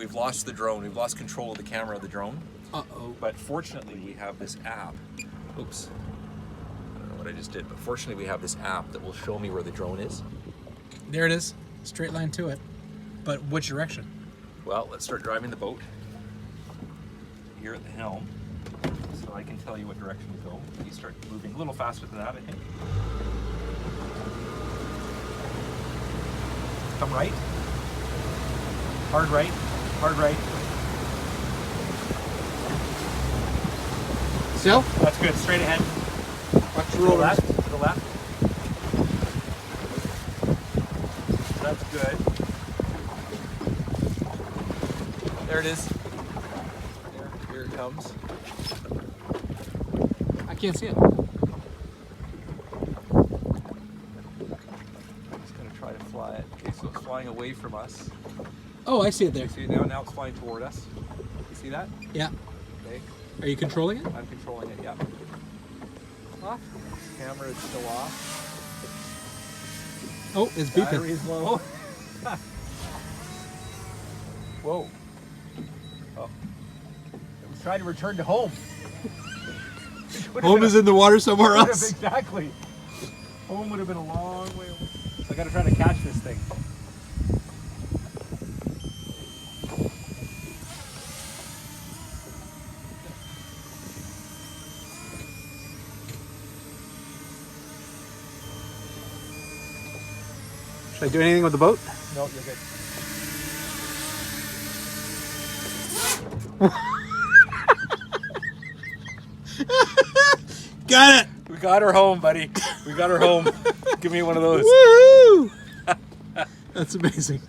we've lost the drone. We've lost control of the camera of the drone. Uh-oh. But fortunately, we have this app. Oops. I don't know what I just did, but fortunately, we have this app that will show me where the drone is. There it is. Straight line to it. But which direction? Well, let's start driving the boat. Here at the helm. So I can tell you what direction to go. You start moving a little faster than that, I think. Come right. Hard right. Hard right. Still? That's good. Straight ahead. Watch the To the rollers. left. To the left. That's good. There it is. Here it comes. I can't see it. I'm just going to try to fly it. Okay, so it's flying away from us. Oh, I see it there. See it now? Now it's flying toward us. You see that? Yeah. Okay. Are you controlling it? I'm controlling it, yeah. Off. Camera is still off. Oh, it's beeping. Battery is low. Whoa. Oh. It was trying to return to home. Home is in the water somewhere else. Exactly. Home would have been a long way away. So I gotta try to catch this thing. Should I do anything with the boat? No, you're good. Got it! We got her home, buddy. We got her home. Give me one of those. Woohoo! That's amazing.